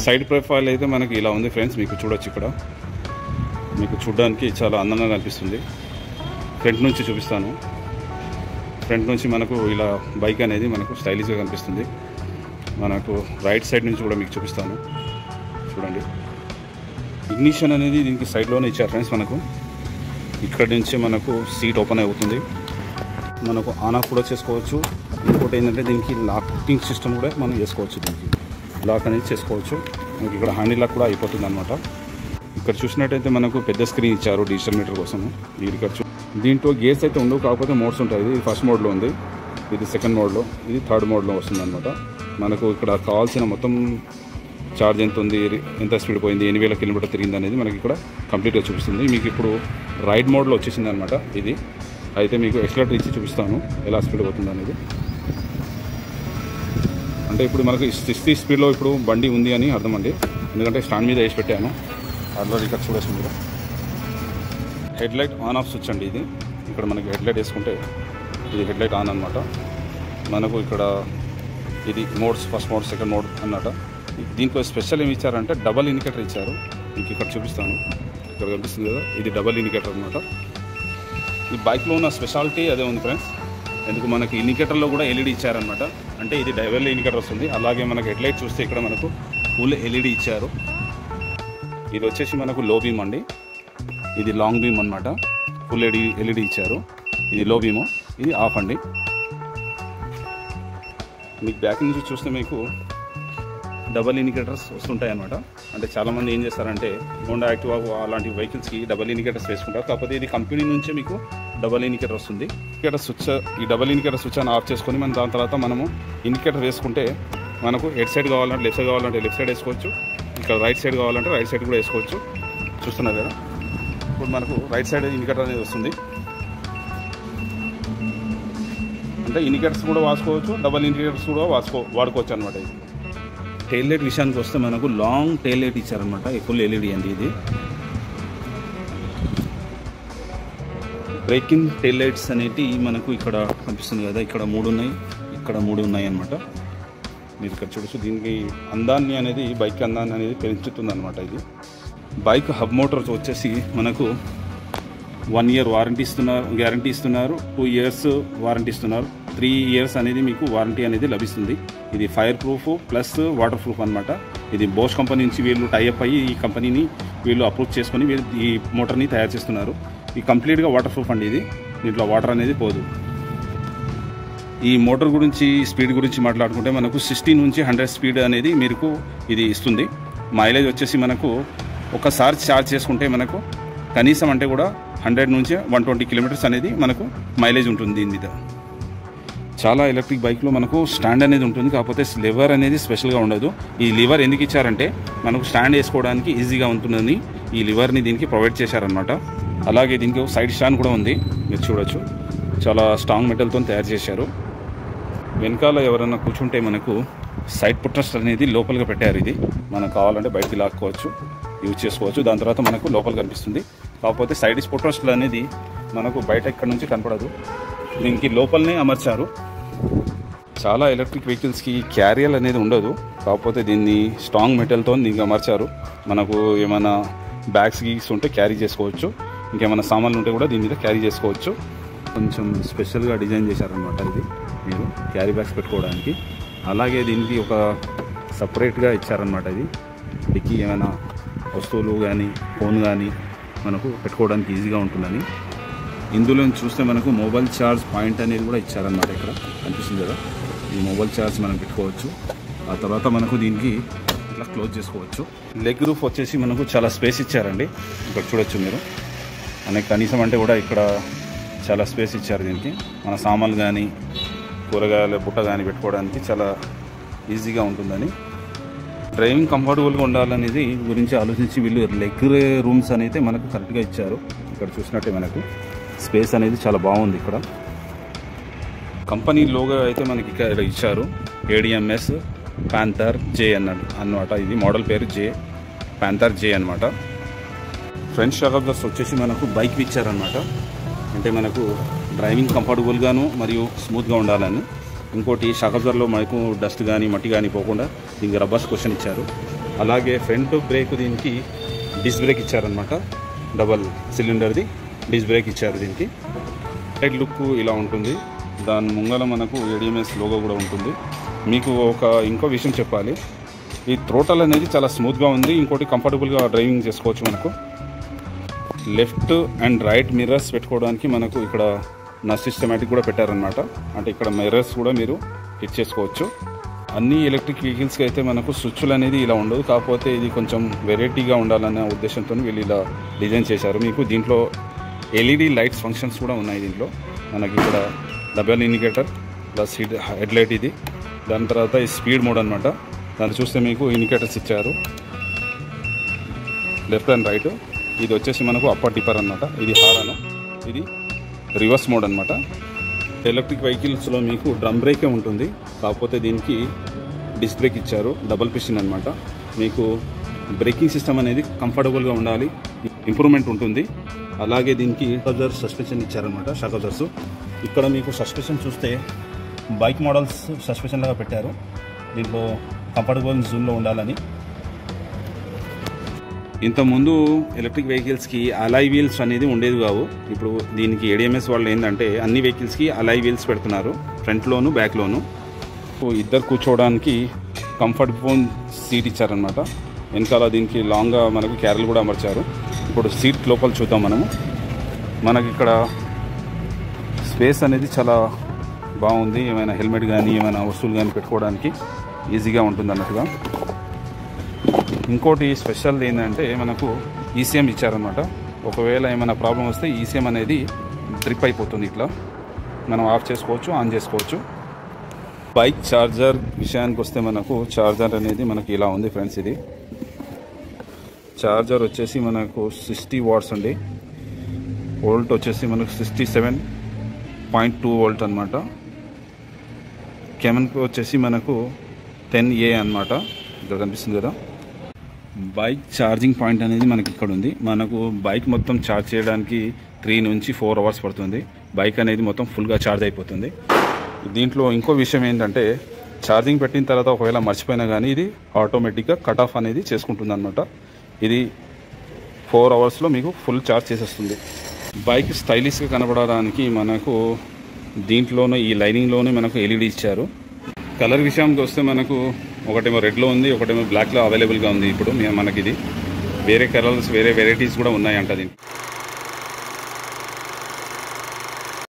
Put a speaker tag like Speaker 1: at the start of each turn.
Speaker 1: Side profile అయితే మనకి ఇలా ఉంది ఫ్రెండ్స్. మీకు చూడొచ్చు, ఇక్కడ మీకు చూడడానికి చాలా అందంగా కనిపిస్తుంది. ఫ్రంట్ నుంచి చూపిస్తాను. ఫ్రంట్ నుంచి మనకు ఇలా బైక్ అనేది మనకు స్టైలిష్గా కనిపిస్తుంది. మనకు రైట్ సైడ్ నుంచి కూడా మీకు చూపిస్తాను. చూడండి, ఇగ్నిషన్ అనేది దీనికి సైడ్లోనే ఇచ్చారు ఫ్రెండ్స్. మనకు ఇక్కడ నుంచి మనకు సీట్ ఓపెన్ అవుతుంది. మనకు ఆన్ ఆఫ్ కూడా చేసుకోవచ్చు. ఇంకోటి ఏంటంటే దీనికి లాకింగ్ సిస్టమ్ కూడా మనం చేసుకోవచ్చు. దీనికి లాక్ అనేది చేసుకోవచ్చు. మనకి ఇక్కడ హ్యాండిల్ లాక్ కూడా అయిపోతుంది అనమాట. ఇక్కడ చూసినట్టయితే మనకు పెద్ద స్క్రీన్ ఇచ్చారు డిజిటల్ మీటర్ కోసం. ఇక్కడ దీంట్లో గేర్స్ అయితే ఉండవు, కాకపోతే మోడ్స్ ఉంటాయి. ఇది ఫస్ట్ మోడ్లో ఉంది, ఇది సెకండ్ మోడ్లో, ఇది థర్డ్ మోడ్లో వస్తుంది అనమాట. మనకు ఇక్కడ కావాల్సిన మొత్తం ఛార్జ్ ఎంత ఉంది, ఎంత స్పీడ్ పోయింది, 8000 కిలోమీటర్ తిరిగింది అనేది మనకి ఇక్కడ కంప్లీట్గా చూపిస్తుంది. మీకు ఇప్పుడు రైడ్ మోడ్లో వచ్చేసింది అనమాట. ఇది అయితే మీకు ఎక్సలరేటర్ ఇచ్చి చూపిస్తాను ఎలా స్పీడ్ పోతుంది అనేది. అంటే ఇప్పుడు మనకు 60 స్పీడ్లో ఇప్పుడు బండి ఉంది అని అర్థం అండి. ఎందుకంటే స్టాండ్ మీద వేసి పెట్టాను. అందులో ఇక్కడ చూడొచ్చు మీరు. Head light on off switch అండి ఇది. ఇక్కడ మనకి హెడ్ లైట్ వేసుకుంటే ఇది హెడ్ లైట్ ఆన్ అనమాట. మనకు ఇక్కడ ఇది modes, first mode, second mode అన్నమాట. దీంట్లో స్పెషల్ ఏమి ఇచ్చారంటే డబల్ ఇండికేటర్ ఇచ్చారు. మీకు ఇక్కడ చూపిస్తాను, ఇక్కడ కనిపిస్తుంది కదా, ఇది డబల్ ఇండికేటర్ అనమాట. ఈ బైక్లో ఉన్న స్పెషాలిటీ అదే ఉంది ఫ్రెండ్స్. ఎందుకు మనకి ఇండికేటర్లో కూడా ఎల్ఈడి ఇచ్చారనమాట. అంటే ఇది డబల్ ఇండికేటర్ వస్తుంది. అలాగే మనకు హెడ్ లైట్ చూస్తే ఇక్కడ మనకు ఫుల్ ఎల్ఈడి ఇచ్చారు. ఇది వచ్చేసి మనకు లో బీమ్ అండి, ఇది లాంగ్ బీమ్ అనమాట. ఫుల్ ఎల్ఈడి ఇచ్చారు. ఇది లో బీము, ఇది ఆఫ్ అండి. మీకు బ్యాక్ నుంచి చూస్తే మీకు డబల్ ఇండికేటర్స్ వస్తుంటాయి అన్నమాట. అంటే చాలామంది ఏం చేస్తారంటే హోండా యాక్టివా అలాంటి వెహికల్స్కి డబల్ ఇండికేటర్స్ వేసుకుంటారు. కాకపోతే ఇది కంపెనీ నుంచే మీకు డబల్ ఇండికేటర్ వస్తుంది. ఇండికేటర్ స్విచ్, ఈ డబల్ ఇండికేటర్ స్విచ్ అని ఆఫ్ చేసుకొని మనం దాని తర్వాత మనము ఇండికేటర్ వేసుకుంటే మనకు హెడ్ సైడ్ కావాలంటే లెఫ్ట్ సైడ్ కావాలంటే లెఫ్ట్ సైడ్ వేసుకోవచ్చు. ఇక్కడ రైట్ సైడ్ కావాలంటే రైట్ సైడ్ కూడా వేసుకోవచ్చు. చూస్తున్నారు కదా, ఇప్పుడు మనకు రైట్ సైడ్ ఇండికేటర్ అనేది వస్తుంది. అంటే ఇండికేటర్స్ కూడా వాడుకోవచ్చు, డబల్ ఇండికేటర్స్ కూడా వాడుకోవచ్చు అనమాట. ఇది టెయిల్ లైట్ విషయానికి వస్తే మనకు లాంగ్ టెయిల్ లైట్ ఇచ్చారనమాట. ఫుల్ ఎల్ఈడి అండి ఇది. బ్రేకింగ్ టెయిల్ లైట్స్ అనేవి మనకు ఇక్కడ కనిపిస్తుంది కదా, ఇక్కడ 3 ఉన్నాయి, ఇక్కడ 3 ఉన్నాయి అనమాట. మీరు ఇక్కడ చూడొచ్చు. దీనికి అందాన్ని అనేది, బైక్ అందాన్ని అనేది పెంచుతుంది అనమాట. ఇది బైక్ హబ్ మోటార్ వచ్చేసి మనకు 1 year వారంటీ ఇస్తున్నారు, గ్యారంటీ ఇస్తున్నారు. 2 years వారంటీ ఇస్తున్నారు. 3 years అనేది మీకు వారంటీ అనేది లభిస్తుంది. ఇది fire proof plus water proof అనమాట. ఇది బోష్ కంపెనీ నుంచి వీళ్ళు టైఅప్ అయ్యి ఈ కంపెనీని వీళ్ళు అప్రూవ్ చేసుకొని వీళ్ళు ఈ మోటార్ని తయారు చేస్తున్నారు. ఇది కంప్లీట్గా వాటర్ ప్రూఫ్ అండి. ఇది దీంట్లో వాటర్ అనేది పోదు. ఈ మోటార్ గురించి, స్పీడ్ గురించి మాట్లాడుకుంటే మనకు 60 నుంచి 100 స్పీడ్ అనేది మీకు ఇది ఇస్తుంది. మైలేజ్ వచ్చేసి మనకు ఒకసారి ఛార్జ్ చేసుకుంటే మనకు కనీసం అంటే కూడా 100 నుంచి 120 కిలోమీటర్స్ అనేది మనకు మైలేజ్ ఉంటుంది దీని మీద. చాలా ఎలక్ట్రిక్ బైక్లో మనకు స్టాండ్ అనేది ఉంటుంది, కాకపోతే లివర్ అనేది స్పెషల్గా ఉండదు. ఈ లివర్ ఎందుకు ఇచ్చారంటే మనకు స్టాండ్ వేసుకోవడానికి ఈజీగా ఉంటుందని ఈ లివర్ని దీనికి ప్రొవైడ్ చేశారనమాట. అలాగే దీనికి సైడ్ స్టాండ్ కూడా ఉంది, మీరు చూడొచ్చు. చాలా స్ట్రాంగ్ మెటల్తో తయారు చేశారు. వెనకాల ఎవరైనా కూర్చుంటే మనకు సైడ్ పుట్రస్ట్ అనేది లోపలిగా పెట్టారు. ఇది మనం కావాలంటే బయటికి లాక్కోవచ్చు, యూజ్ చేసుకోవచ్చు. దాని తర్వాత మనకు లోపల కనిపిస్తుంది. కాకపోతే సైడ్ పుట్రస్ట్లు అనేది మనకు బయట ఇక్కడ నుంచి కనపడదు, దీనికి లోపలనే అమర్చారు. చాలా ఎలక్ట్రిక్ వెహికల్స్కి క్యారియర్ అనేది ఉండదు, కాకపోతే దీన్ని స్ట్రాంగ్ మెటల్తో దీనికి అమర్చారు. మనకు ఏమైనా బ్యాగ్స్ గీక్స్ ఉంటే క్యారీ చేసుకోవచ్చు, ఇంకేమైనా సామాన్లు ఉంటే కూడా దీని మీద క్యారీ చేసుకోవచ్చు. కొంచెం స్పెషల్గా డిజైన్ చేశారనమాట ఇది, మీరు క్యారీ బ్యాగ్స్ పెట్టుకోవడానికి. అలాగే దీనికి ఒక సపరేట్గా ఇచ్చారనమాట. ఇది డిక్కీ ఏమైనా వస్తువులు కానీ ఫోన్ కానీ మనకు పెట్టుకోవడానికి ఈజీగా ఉంటుందని. ఇందులో చూస్తే మనకు మొబైల్ ఛార్జ్ పాయింట్ అనేది కూడా ఇచ్చారనమాట. ఇక్కడ కనిపిస్తుంది కదా, ఈ మొబైల్ ఛార్జ్ మనం పెట్టుకోవచ్చు. ఆ తర్వాత మనకు దీనికి ఇట్లా క్లోజ్ చేసుకోవచ్చు. లెగ్ రూఫ్ వచ్చేసి మనకు చాలా స్పేస్ ఇచ్చారండి. ఇక్కడ చూడొచ్చు మీరు. మనకి కనీసం అంటే కూడా ఇక్కడ చాలా స్పేస్ ఇచ్చారు దీనికి. మన సామాన్లు కానీ కూరగాయల బుట్ట కానీ పెట్టుకోవడానికి చాలా ఈజీగా ఉంటుందని. డ్రైవింగ్ కంఫర్టబుల్గా ఉండాలనేది గురించి ఆలోచించి వీళ్ళు లెగ్ రూమ్స్ అనేది మనకు కరెక్ట్గా ఇచ్చారు. ఇక్కడ చూసినట్టే మనకు స్పేస్ అనేది చాలా బాగుంది. ఇక్కడ కంపెనీ లోగో అయితే మనకి ఇక్కడ ఇచ్చారు, ADMS ప్యాంథర్ J అన్నమాట. ఇది మోడల్ పేరు ప్యాంథర్ J అనమాట. ఫ్రంట్ షాక్ అబ్జర్వర్స్ వచ్చేసి మనకు బైక్ ఇచ్చారనమాట. అంటే మనకు డ్రైవింగ్ కంఫర్టబుల్గాను మరియు స్మూత్గా ఉండాలని. ఇంకోటి షాక్ అబ్జర్వర్లో మనకు డస్ట్ కానీ మట్టి కానీ పోకుండా దీనికి రబ్బర్స్ క్వశ్చన్ ఇచ్చారు. అలాగే ఫ్రంట్ బ్రేక్ దీనికి డిస్క్ బ్రేక్ ఇచ్చారనమాట, డబల్ సిలిండర్ది డిస్క్ బ్రేక్ ఇచ్చారు దీనికి. సైడ్ లుక్ ఇలా ఉంటుంది, దాని ముంగల మనకు ADMS లోగో కూడా ఉంటుంది. మీకు ఇంకో విషయం చెప్పాలి, ఈ థ్రోటల్ అనేది చాలా స్మూత్గా ఉంది. ఇంకోటి కంఫర్టబుల్గా డ్రైవింగ్ చేసుకోవచ్చు. మనకు లెఫ్ట్ అండ్ రైట్ మిర్రర్స్ పెట్టుకోవడానికి మనకు ఇక్కడ సిస్టమేటిక్ కూడా పెట్టారనమాట. అంటే ఇక్కడ మిర్రర్స్ కూడా మీరు ఫిట్ చేసుకోవచ్చు. అన్ని ఎలక్ట్రిక్ వెహికల్స్కి అయితే మనకు స్విచ్లు అనేది ఇలా ఉండదు, కాకపోతే ఇది కొంచెం వెరైటీగా ఉండాలనే ఉద్దేశంతో వీళ్ళు ఇలా డిజైన్ చేశారు. మీకు దీంట్లో LED లైట్స్ ఫంక్షన్స్ కూడా ఉన్నాయి. దీంట్లో మనకి ఇక్కడ double indicator plus head light ఇది. దాని తర్వాత ఈ స్పీడ్ మోడ్ అనమాట. దాన్ని చూస్తే మీకు ఇండికేటర్స్ ఇచ్చారు లెఫ్ట్ అండ్ రైట్. ఇది వచ్చేసి మనకు అప్పర్ టిప్పర్ అనమాట, ఇది హారన్, ఇది రివర్స్ మోడ్ అనమాట. ఎలక్ట్రిక్ వెహికల్స్లో మీకు డ్రమ్ బ్రేకే ఉంటుంది, కాకపోతే దీనికి డిస్క్ బ్రేక్ ఇచ్చారు, డబుల్ పిస్టన్ అనమాట. మీకు బ్రేకింగ్ సిస్టమ్ అనేది కంఫర్టబుల్గా ఉండాలి, ఇంప్రూవ్మెంట్ ఉంటుంది. అలాగే దీనికి అబ్జర్వ్ సస్పెన్షన్ ఇచ్చారనమాట, షాక్ అబ్జర్వ్స్. ఇక్కడ మీకు సస్పెన్షన్ చూస్తే బైక్ మోడల్స్ సస్పెన్షన్ లాగా పెట్టారు, దీంట్లో కంఫర్టబుల్ జూమ్లో ఉండాలని. ఇంతకుముందు ఎలక్ట్రిక్ వెహికల్స్కి అలాయ్ వీల్స్ అనేది ఉండేది కావు. ఇప్పుడు దీనికి ADMS వాళ్ళు ఏంటంటే అన్ని వెహికల్స్కి అలాయ్ వీల్స్ పెడుతున్నారు, ఫ్రంట్లోను బ్యాక్లోను. ఇద్దరు కూర్చోవడానికి కంఫర్టబుల్ సీట్ ఇచ్చారనమాట. వెనకాల దీనికి లాంగ్గా మనకు క్యారెల్ కూడా అమర్చారు. ఇప్పుడు సీట్ లోపల చూద్దాం మనము. మనకి ఇక్కడ స్పేస్ అనేది చాలా బాగుంది, ఏమైనా హెల్మెట్ కానీ ఏమైనా వస్తువులు కానీ పెట్టుకోవడానికి ఈజీగా ఉంటుంది అన్నట్టుగా. ఇంకోటి స్పెషల్ ఏంటంటే మనకు ECM ఇచ్చారనమాట. ఒకవేళ ఏమైనా ప్రాబ్లం వస్తే ECM అనేది ట్రిప్ అయిపోతుంది, ఇట్లా మనం ఆఫ్ చేసుకోవచ్చు, ఆన్ చేసుకోవచ్చు. బైక్ ఛార్జర్ విషయానికి వస్తే మనకు ఛార్జర్ అనేది మనకి ఇలా ఉంది ఫ్రెండ్స్. ఇది ఛార్జర్ వచ్చేసి మనకు 60 వాట్స్ అండి. వోల్ట్ వచ్చేసి మనకు 67.2 వోల్ట్ అనమాట. కెమెన్కి వచ్చేసి మనకు 10A అనమాట, ఇక్కడ కనిపిస్తుంది కదా. బైక్ ఛార్జింగ్ పాయింట్ అనేది మనకి ఇక్కడ ఉంది. మనకు బైక్ మొత్తం ఛార్జ్ చేయడానికి 3 నుంచి 4 అవర్స్ పడుతుంది. బైక్ అనేది మొత్తం ఫుల్గా ఛార్జ్ అయిపోతుంది. దీంట్లో ఇంకో విషయం ఏంటంటే ఛార్జింగ్ పెట్టిన తర్వాత ఒకవేళ మర్చిపోయినా కానీ ఇది ఆటోమేటిక్గా కట్ ఆఫ్ అనేది చేసుకుంటుంది అనమాట. ఇది 4 అవర్స్లో మీకు ఫుల్ ఛార్జ్ చేసేస్తుంది. బైక్ స్టైలిష్గా కనబడడానికి మనకు దీంట్లోనే ఈ లైనింగ్లోనే మనకు LED ఇచ్చారు. కలర్ విషయానికి వస్తే మనకు ఒకటేమో రెడ్లో ఉంది, ఒకటేమో బ్లాక్లో అవైలబుల్గా ఉంది. ఇప్పుడు మనకి ఇది వేరే కలర్స్ వేరే వెరైటీస్ కూడా ఉన్నాయంట దీనికి.